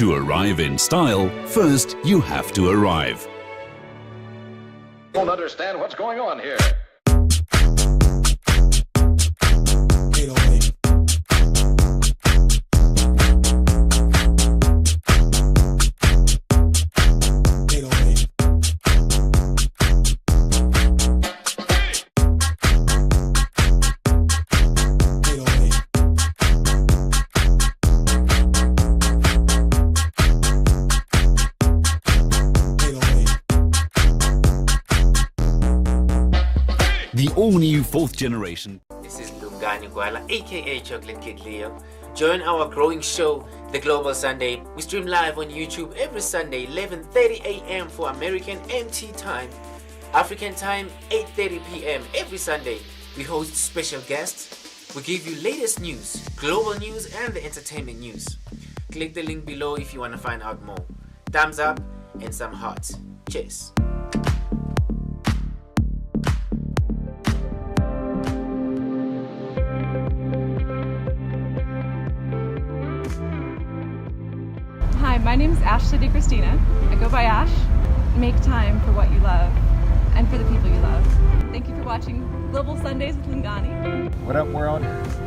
To arrive in style, first you have to arrive. Don't understand what's going on here. The all-new fourth generation. This is Lungani Gwala, aka Chocolate Kid Leo. Join our growing show, The Global Sunday. We stream live on YouTube every Sunday, 11:30 a.m. for American MT time, African time, 8:30 p.m. every Sunday. We host special guests. We give you latest news, global news, and the entertainment news. Click the link below if you want to find out more. Thumbs up and some hearts. Cheers. Hi, my name is Ashley Christina. I go by Ash. Make time for what you love and for the people you love. Thank you for watching Global Sundays with Lungani. What up, world?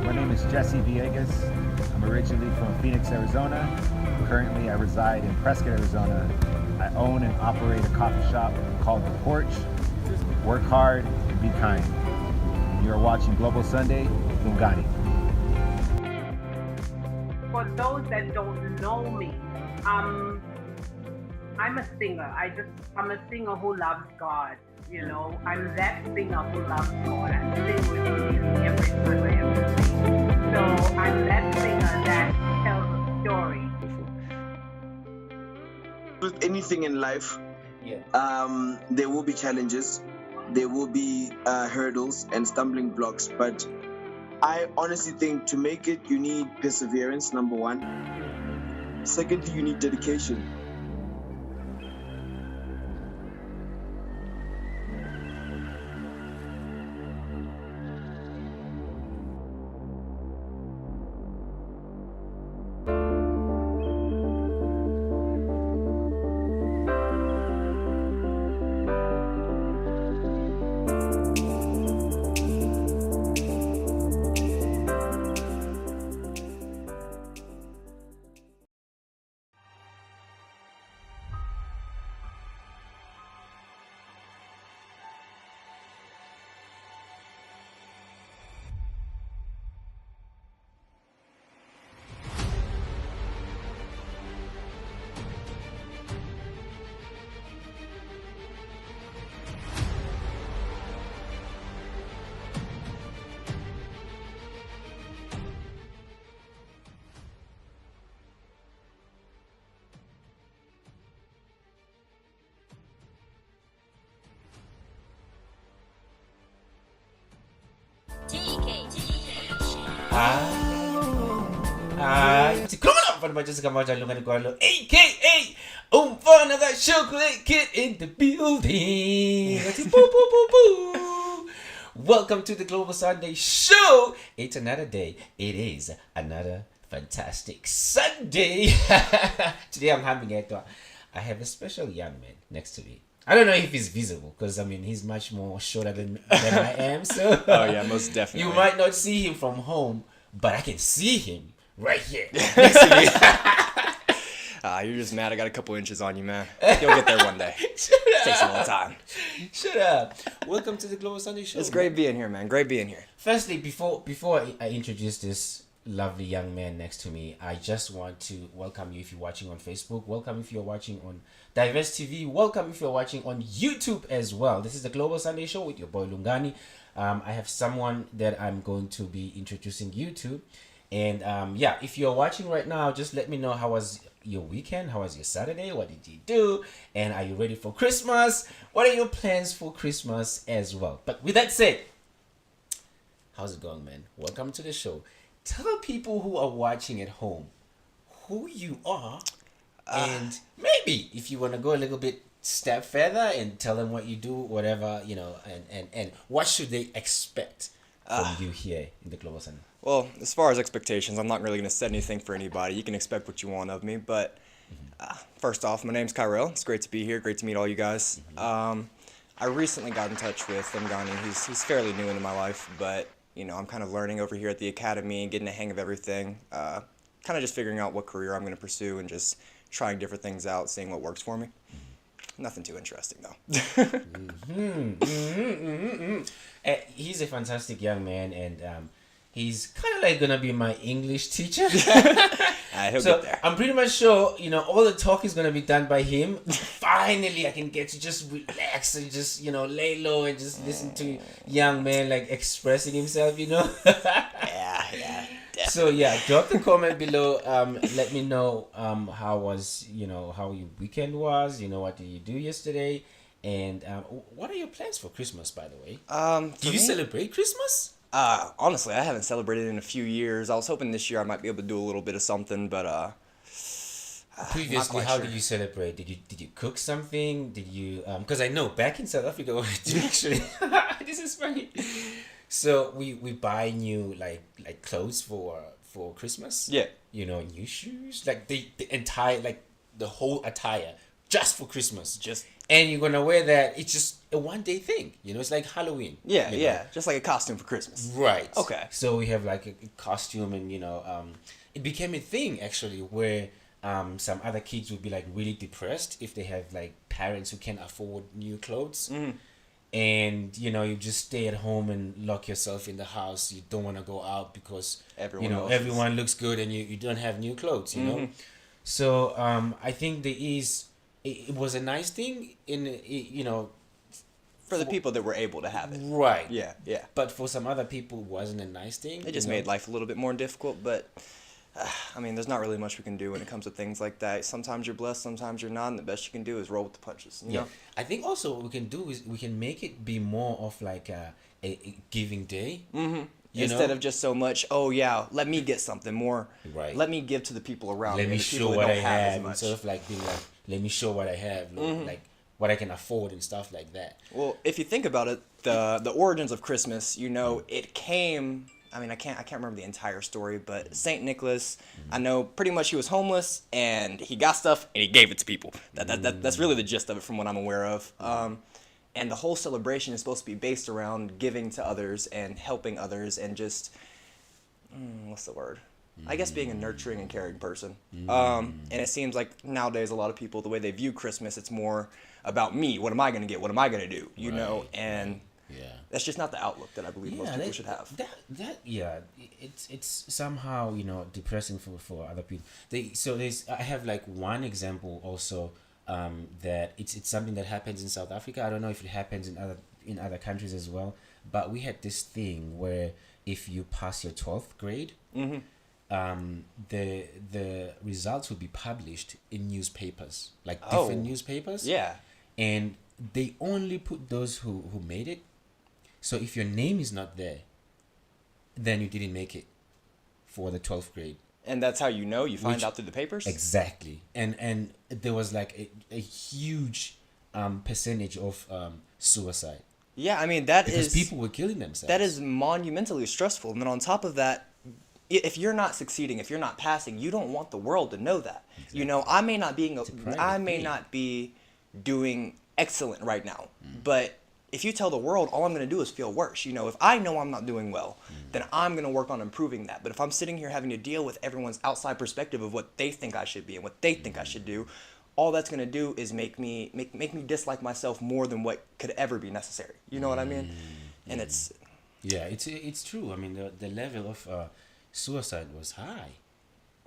My name is Jesse Villegas. I'm originally from Phoenix, Arizona. Currently, I reside in Prescott, Arizona. I own and operate a coffee shop called The Porch. Work hard and be kind. You are watching Global Sunday with Lungani. For those that don't know me, I'm a singer. I'm a singer who loves God. You know, I'm that singer who loves God. I sing with Him every time I ever sing. So I'm that singer that tells a story. With anything in life, there will be challenges, there will be hurdles and stumbling blocks. But I honestly think to make it, you need perseverance, number one. Secondly, you need dedication. Coming up for the just come out aka another chocolate kid in the building. Boo, boo, boo, boo. Welcome to the Global Sunday Show. It's another day. It is another fantastic Sunday. Today I'm having it. I have a special young man next to me. I don't know if he's visible because I mean he's much more shorter than I am. So oh yeah, most definitely. You might not see him from home, but I can see him right here next to me. You're just mad I got a couple inches on you, man. You'll get there one day. Shut up. Takes a little time. Shut up. Welcome to the Global Sunday Show. It's great being here, man. Great being here. Firstly, before I introduce this lovely young man next to me, I just want to welcome you if you're watching on Facebook. Welcome if you're watching on Diverse TV. Welcome if you're watching on YouTube as well. This is the Global Sunday Show with your boy Lungani. I have someone that I'm going to be introducing you to. And yeah, if you're watching right now, just let me know how was your weekend, how was your Saturday, what did you do, and are you ready for Christmas? What are your plans for Christmas as well? But with that said, how's it going, man? Welcome to the show. Tell people who are watching at home who you are, and maybe if you want to go a little bit step further and tell them what you do, whatever, you know, and what should they expect from you here in the Global Center. Well, as far as expectations, I'm not really going to set anything for anybody. You can expect what you want of me, but First off, my name's Kyril. It's great to be here. Great to meet all you guys. I recently got in touch with Lingani. He's fairly new into my life, but you know, I'm kind of learning over here at the academy and getting a hang of everything. Kind of just figuring out what career I'm going to pursue and just trying different things out, seeing what works for me. Nothing too interesting though. He's a fantastic young man, and he's kind of like gonna be my English teacher. He'll So get there. I'm pretty much sure, you know, all the talk is gonna be done by him. Finally, I can get to just relax and just, you know, lay low and just listen to young man like expressing himself, you know. Yeah. So yeah, drop the comment below. Let me know how was, you know, how your weekend was. You know, what did you do yesterday, and what are your plans for Christmas, by the way? Do you celebrate Christmas? Honestly, I haven't celebrated in a few years. I was hoping this year I might be able to do a little bit of something, but Previously, how did you celebrate? Did you cook something? Did you because I know back in South Africa what we do actually. This is funny. So we buy new like clothes for Christmas. Yeah. You know, new shoes, like the entire, like the whole attire just for Christmas. And you're gonna wear that. It's just a 1-day thing. You know, it's like Halloween. Yeah, you know? yeah, just like a costume for Christmas. Right. Okay. So we have like a costume, and you know, it became a thing actually where some other kids would be like really depressed if they have like parents who can't afford new clothes. And you know, you just stay at home and lock yourself in the house. You don't want to go out because everyone looks good and you don't have new clothes, you know. So I think it was a nice thing you know, For the people that were able to have it. right. Yeah. But for some other people, it wasn't a nice thing. It just made life a little bit more difficult, but I mean, there's not really much we can do when it comes to things like that. Sometimes you're blessed, sometimes you're not, and the best you can do is roll with the punches. You know? I think also what we can do is we can make it be more of like a giving day. Instead of just so much, oh yeah, let me get something more. Right. Let me give to the people around me. Let me the show people that what I don't as have much. instead of like being like, let me show what I have, like what I can afford and stuff like that. Well, if you think about it, the origins of Christmas, you know, it came. I mean, I can't remember the entire story, but Saint Nicholas, I know pretty much he was homeless and he got stuff and he gave it to people. That's really the gist of it from what I'm aware of. And the whole celebration is supposed to be based around giving to others and helping others and just what's the word? I guess being a nurturing and caring person. And it seems like nowadays a lot of people, the way they view Christmas, it's more about me. What am I gonna get? What am I gonna do? You know, and that's just not the outlook that I believe most people should have. It's somehow, you know, depressing for other people. I have like one example also that it's something that happens in South Africa. I don't know if it happens in other countries as well, but we had this thing where if you pass your 12th grade, the results would be published in newspapers, like different newspapers. Yeah. And they only put those who made it. So if your name is not there, then you didn't make it for the 12th grade. And that's how you know? You find out through the papers? Exactly. And there was like a huge percentage of suicide. Yeah, I mean, because people were killing themselves. That is monumentally stressful. And then on top of that, if you're not succeeding, if you're not passing, you don't want the world to know that. Exactly. You know, I may not be doing excellent right now, but if you tell the world, all I'm going to do is feel worse. You know, if I know I'm not doing well, then I'm going to work on improving that. But if I'm sitting here having to deal with everyone's outside perspective of what they think I should be and what they think I should do, all that's going to do is make me dislike myself more than what could ever be necessary. You know what I mean? And it's true. I mean, the level of suicide was high.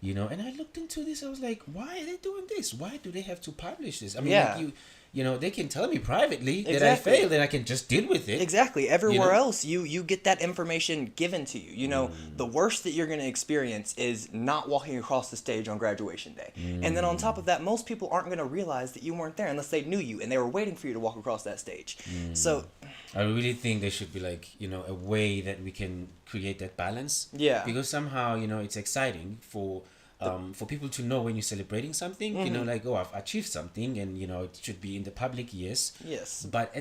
You know, and I looked into this. I was like, why are they doing this? Why do they have to publish this? I mean, like you know, they can tell me privately that I failed and I can just deal with it. Exactly. Everywhere else, you get that information given to you. You know, the worst that you're going to experience is not walking across the stage on graduation day. And then on top of that, most people aren't going to realize that you weren't there unless they knew you and they were waiting for you to walk across that stage. So I really think there should be like, you know, a way that we can create that balance. Yeah. Because somehow, you know, it's exciting for people to know when you're celebrating something, you know, like, oh, I've achieved something, and you know, it should be in the public, yes, but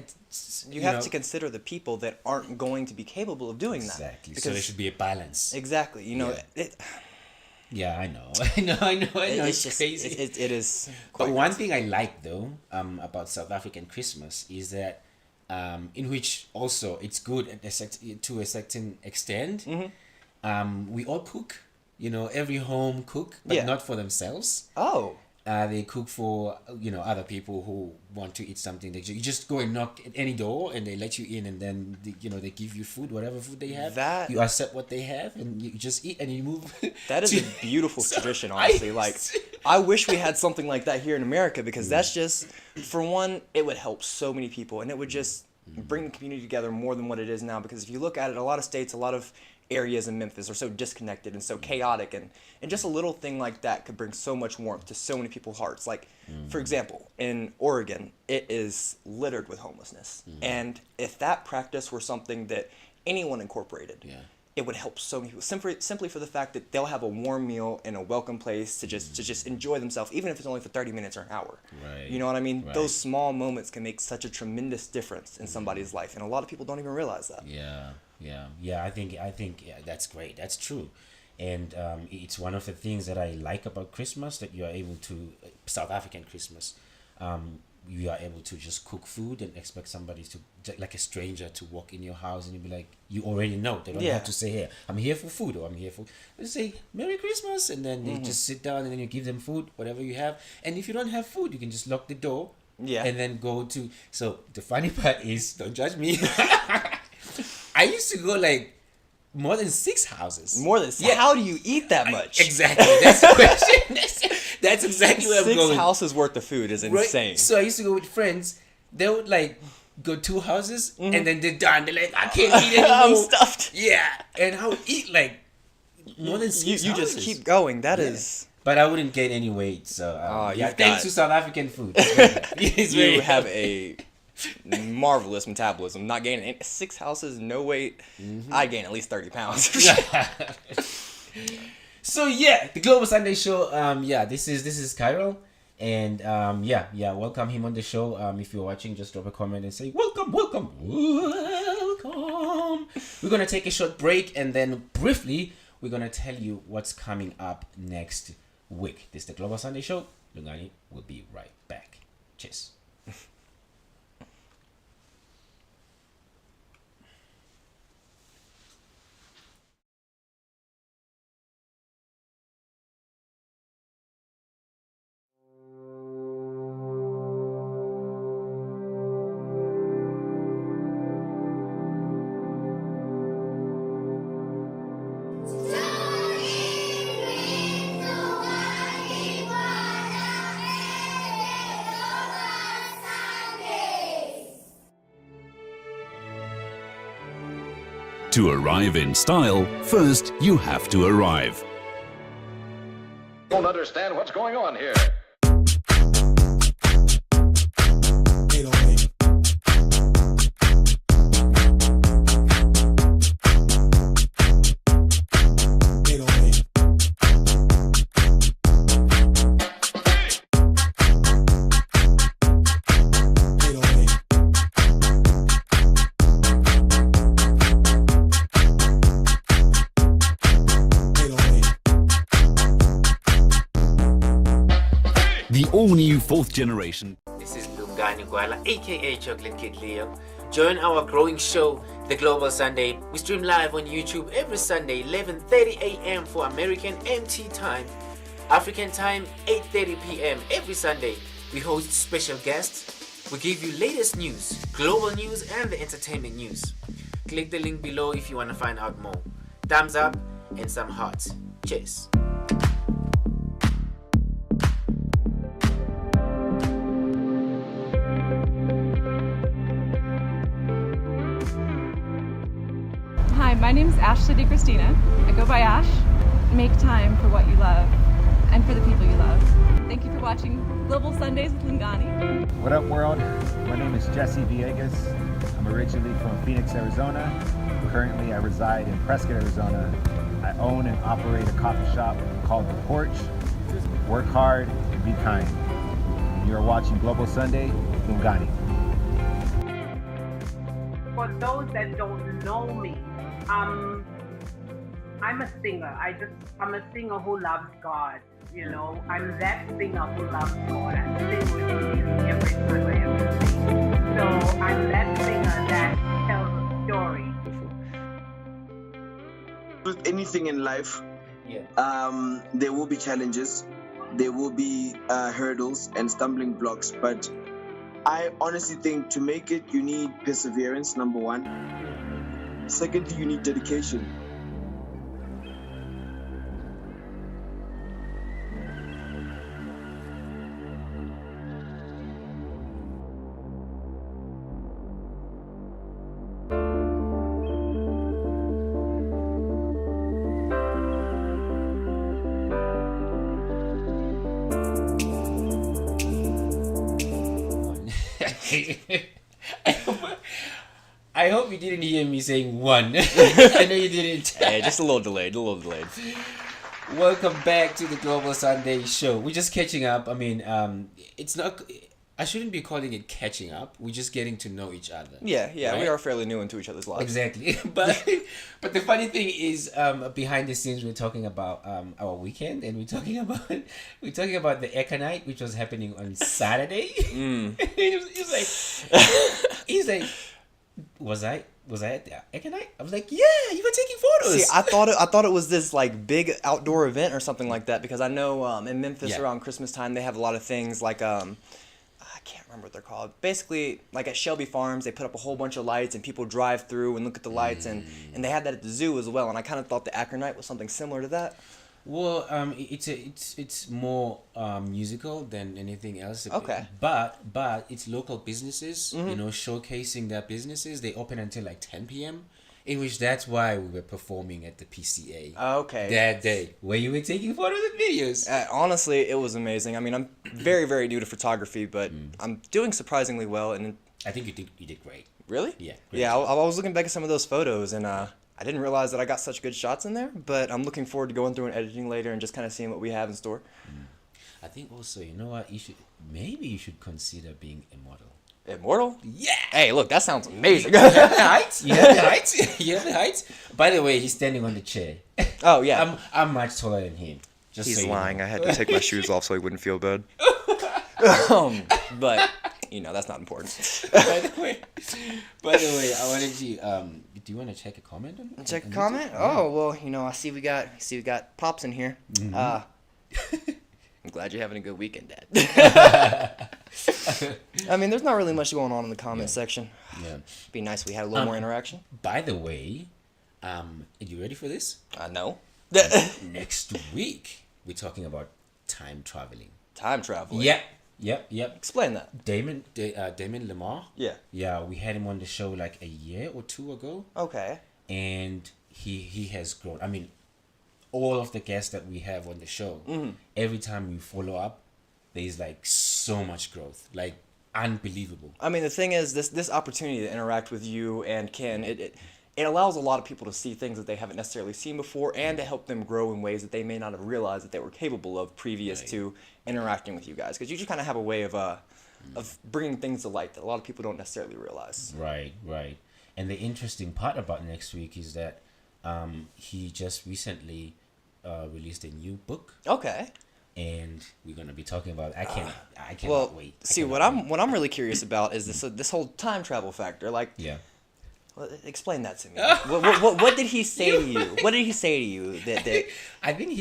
you have to consider the people that aren't going to be capable of doing that. Exactly. So there should be a balance. Exactly. You know, Yeah, I know. I know. It's just crazy. It is. But one thing I like though about South African Christmas is that in which also it's good to a certain extent. We all cook. Every home cook, but not for themselves. Oh. They cook for other people who want to eat something. You just go and knock at any door, and they let you in, and then they give you food, whatever food they have. You accept what they have, and you just eat, and you move. That is a beautiful tradition, honestly. I wish we had something like that here in America, because that's just, for one, it would help so many people, and it would just bring the community together more than what it is now. Because if you look at it, a lot of states, a lot of areas in Memphis are so disconnected and so chaotic, and just a little thing like that could bring so much warmth to so many people's hearts. Like, for example, in Oregon, it is littered with homelessness. And if that practice were something that anyone incorporated, it would help so many people, simply for the fact that they'll have a warm meal in a welcome place to just enjoy themselves, even if it's only for 30 minutes or an hour. Right. You know what I mean? Right. Those small moments can make such a tremendous difference in somebody's life, and a lot of people don't even realize that. Yeah. I think that's great. That's true, and it's one of the things that I like about Christmas, that you are able to South African Christmas. You are able to just cook food and expect somebody to, like a stranger, to walk in your house, and you be like, you already know. They don't have to say, "Hey, I'm here for food," or "I'm here for." They say, "Merry Christmas," and then they just sit down, and then you give them food, whatever you have. And if you don't have food, you can just lock the door. And then go to. So the funny part is, don't judge me. I used to go like more than 6 houses. More than 6? How do you eat that much? Exactly. That's the question. That's exactly where I'm going. 6 houses worth of food is insane. Right? So I used to go with friends. They would like go 2 houses, and then they're done. They're like, I can't eat anymore. I'm stuffed. Yeah. And I would eat like more than 6 You houses. just keep going. That is. But I wouldn't gain any weight. So thanks to South African food. You have a marvelous metabolism. Not gaining 6 houses, no weight. I gain at least 30 pounds. So the Global Sunday Show. This is Kyril, and welcome him on the show. If you're watching, just drop a comment and say welcome. We're gonna take a short break, and then briefly we're gonna tell you what's coming up next week. This is the Global Sunday Show. Lungani will be right back. Cheers. To arrive in style, first you have to arrive. Don't understand what's going on here. The all-new 4th generation. This is Lungani Gwala, aka Chocolate Kid Leo. Join our growing show, The Global Sunday. We stream live on YouTube every Sunday, 11:30 a.m. for American MT time. African time, 8:30 p.m. every Sunday. We host special guests. We give you latest news, global news, and the entertainment news. Click the link below if you want to find out more. Thumbs up and some hearts. Cheers. Hi, my name is Ashley DeChristina. I go by Ash. Make time for what you love and for the people you love. Thank you for watching Global Sundays with Lungani. What up, world? My name is Jesse Villegas. I'm originally from Phoenix, Arizona. Currently, I reside in Prescott, Arizona. I own and operate a coffee shop called The Porch. Work hard and be kind. You're watching Global Sunday with Lungani. For those that don't know me, I'm I'm a singer. I'm a singer who loves God. You know, I'm that singer who loves God. I sing with Him every time I ever sing. So I'm that singer that tells a story. With anything in life, there will be challenges, there will be hurdles and stumbling blocks, but I honestly think to make it, you need perseverance, number one. Secondly, you need dedication. I hope you didn't hear me saying one. I know you didn't. Hey, just a little delayed. Welcome back to the Global Sunday Show. We're just catching up. I mean, it's not. I shouldn't be calling it catching up. We're just getting to know each other. Yeah, right? We are fairly new into each other's lives. Exactly. But the funny thing is, behind the scenes, we're talking about our weekend, and we're talking about the Eka night, which was happening on Saturday. he's like, was I at the Eka night? I was like, yeah, you were taking photos. See, I thought it was this like big outdoor event or something like that, because I know in Memphis around Christmas time they have a lot of things like I can't remember what they're called. Basically, like at Shelby Farms, they put up a whole bunch of lights and people drive through and look at the lights, and they had that at the zoo as well. And I kind of thought the Akron night was something similar to that. Well, it's more musical than anything else. Okay. But it's local businesses, showcasing their businesses. They open until like 10 p.m. In which that's why we were performing at the PCA. Okay. That day, where you were taking photos and videos. Honestly, it was amazing. I mean, I'm very, very new to photography, but I'm doing surprisingly well. And I think you did great. Really? Yeah. Yeah, I was looking back at some of those photos, and I didn't realize that I got such good shots in there. But I'm looking forward to going through and editing later and just kind of seeing what we have in store. I think also, you know what? Maybe you should consider being a model. Immortal? Yeah. Hey, look, that sounds amazing. You have the heights. You have the heights. By the way, he's standing on the chair. Oh yeah. I'm much taller than him. He's so lying. I had to take my shoes off so he wouldn't feel bad. But that's not important. By the way, I wanted to. Do you want to check a comment on that? Check a comment? Oh well, I see we got Pops in here. I'm glad you're having a good weekend, Dad. I mean, there's not really much going on in the comment section. Yeah. It'd be nice if we had a little more interaction. By the way, are you ready for this? No. Next week, we're talking about time traveling. Time traveling? Yep. Explain that. Damon Lamar. Yeah. Yeah, we had him on the show like a year or two ago. Okay. And he has grown. I mean, all of the guests that we have on the show, every time we follow up, there's like so much growth, like unbelievable. I mean, the thing is, this opportunity to interact with you and Ken, it allows a lot of people to see things that they haven't necessarily seen before, and to help them grow in ways that they may not have realized that they were capable of previous to interacting with you guys. Because you just kind of have a way of bringing things to light that a lot of people don't necessarily realize. Right. And the interesting part about next week is that he just recently released a new book. Okay. And we're gonna be talking about. I cannot well, wait. What I'm really curious about is this whole time travel factor. Like, well, explain that to me. What did he say to you? What did he say to you that? I think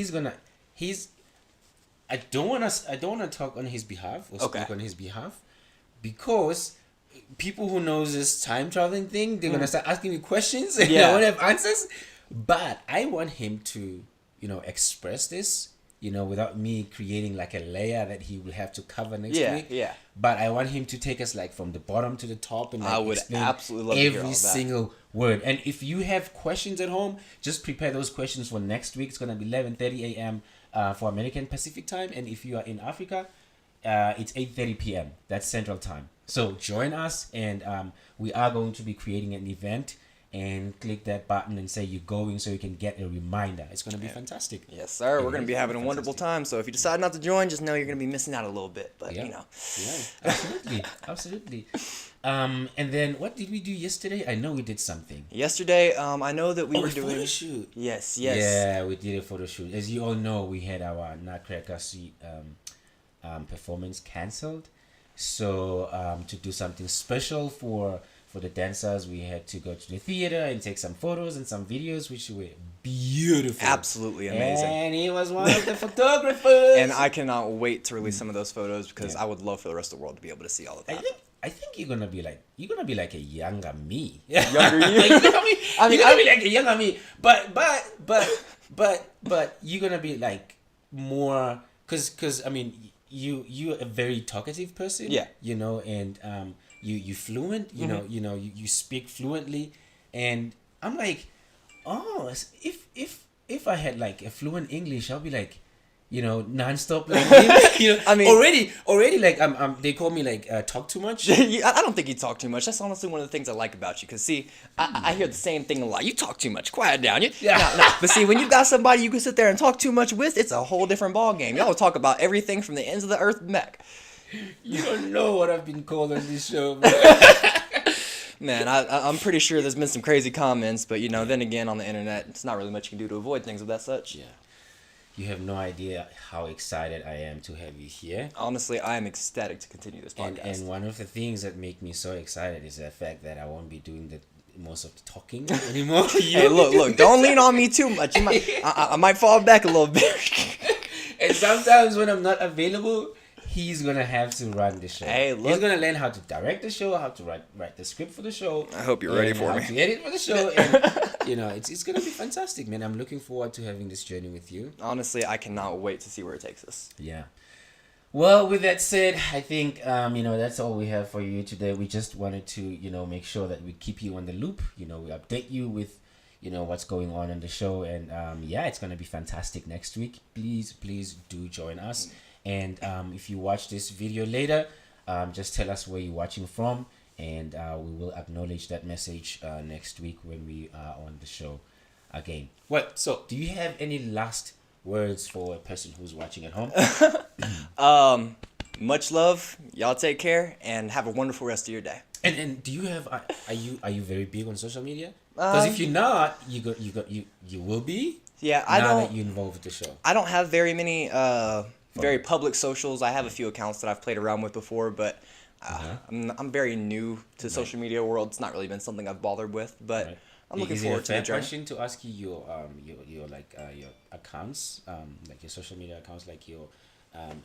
I don't want to talk on his behalf or speak on his behalf, because people who knows this time traveling thing, they're gonna start asking me questions and I won't have answers. But I want him to, express this, without me creating like a layer that he will have to cover next week. Yeah. But I want him to take us like from the bottom to the top, and like, I would absolutely love to hear all every that. single word. And if you have questions at home, just prepare those questions for next week. It's gonna be 11:30 a.m. For American Pacific time, and if you are in Africa, it's 8:30 p.m. That's Central Time. So join us, and we are going to be creating an event, and click that button and say you're going so you can get a reminder. It's going to be fantastic. Yes, sir. We're going to be having a wonderful time. So if you decide not to join, just know you're going to be missing out a little bit. But, Yeah, absolutely. Absolutely. And then what did we do yesterday? I know we did something. Yesterday, I know that we were doing... photo shoot. Yes. Yeah, we did a photo shoot. As you all know, we had our Nutcracker Suite performance cancelled. So to do something special for the dancers, we had to go to the theater and take some photos and some videos, which were beautiful. Absolutely amazing. And he was one of the photographers. And I cannot wait to release some of those photos because I would love for the rest of the world to be able to see all of that. I think you're gonna be like a younger me. Younger you? You're gonna be like a younger me. But you're gonna be like more because I mean you're a very talkative person. Yeah. You know, and you fluent. You know you speak fluently, and I'm like, oh, if I had like a fluent English, I'll be like, nonstop like I mean, already like they call me like talk too much. I don't think you talk too much. That's honestly one of the things I like about you. Cause see, I hear the same thing a lot. You talk too much. Quiet down. No. But see, when you got somebody you can sit there and talk too much with, it's a whole different ball game. Y'all talk about everything from the ends of the earth and back. You don't know what I've been called on this show, Man, I'm pretty sure there's been some crazy comments, but then again, on the internet, it's not really much you can do to avoid things of that such. Yeah. You have no idea how excited I am to have you here. Honestly, I am ecstatic to continue this podcast. And one of the things that make me so excited is the fact that I won't be doing most of the talking anymore. Hey, look, don't lean on me too much. I might fall back a little bit. And sometimes when I'm not available, he's gonna have to run the show. Hey, look. He's gonna learn how to direct the show, how to write the script for the show. I hope you're ready for how me. to edit for the show, and it's gonna be fantastic, man. I'm looking forward to having this journey with you. Honestly, I cannot wait to see where it takes us. Yeah. Well, with that said, I think that's all we have for you today. We just wanted to make sure that we keep you on the loop. We update you with what's going on in the show, and it's gonna be fantastic next week. Please do join us. And if you watch this video later, just tell us where you're watching from, and we will acknowledge that message next week when we are on the show again. So do you have any last words for a person who's watching at home? Much love. Y'all take care and have a wonderful rest of your day. And do you have are you very big on social media? Because if you're not, you will be. Yeah, now that you're involved with the show. I don't have very many very public socials. I have a few accounts that I've played around with before, but I'm very new to social media world. It's not really been something I've bothered with, but I'm looking forward to the journey. Is it a fair question to ask you your accounts, like your social media accounts, like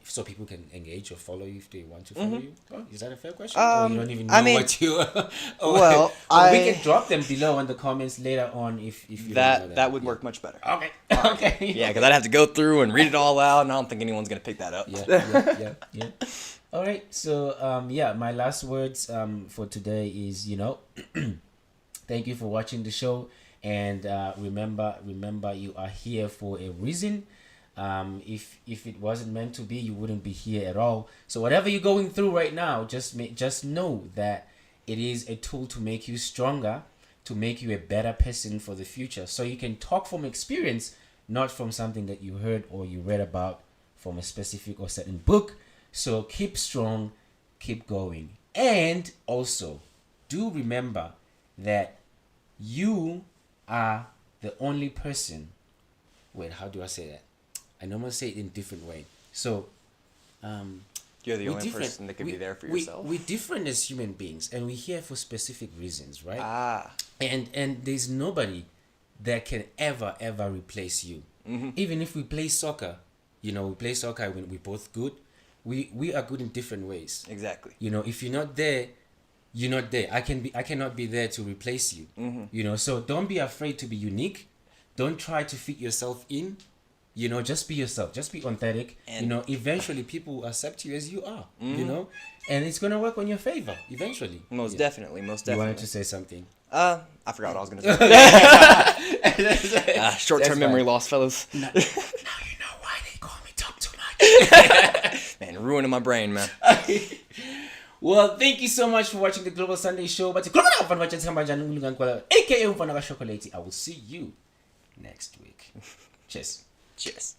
so people can engage or follow you if they want to follow you? Oh, is that a fair question? Or you don't even know what you... we can drop them below in the comments later on if you don't know that would work much better. Okay. Okay. Yeah, because I'd have to go through and read it all out, and I don't think anyone's going to pick that up. Yeah. All right. So, my last words for today is, thank you for watching the show. And remember, you are here for a reason. If it wasn't meant to be, you wouldn't be here at all. So whatever you're going through right now, just know that it is a tool to make you stronger, to make you a better person for the future. So you can talk from experience, not from something that you heard or you read about from a specific or certain book. So keep strong, keep going. And also, do remember that you are the only person. Wait, how do I say that? I normally say it in a different way. So, you're the only person that can be there for yourself. We're different as human beings, and we're here for specific reasons, right? And there's nobody that can ever replace you. Mm-hmm. Even if we play soccer, we play soccer when we're both good. We are good in different ways. Exactly. If you're not there, you're not there. I cannot be there to replace you. Mm-hmm. So don't be afraid to be unique. Don't try to fit yourself in. Just be yourself. Just be authentic. And eventually people will accept you as you are. Mm-hmm. And it's gonna work on your favor eventually. Most definitely. You wanted to say something? I forgot what I was gonna say. Short-term memory loss, fellas. Now you know why they call me talk too much. Man, ruining my brain, man. Well, thank you so much for watching the Global Sunday Show. But aka Umfana Chocolate. I will see you next week. Cheers. Cheers.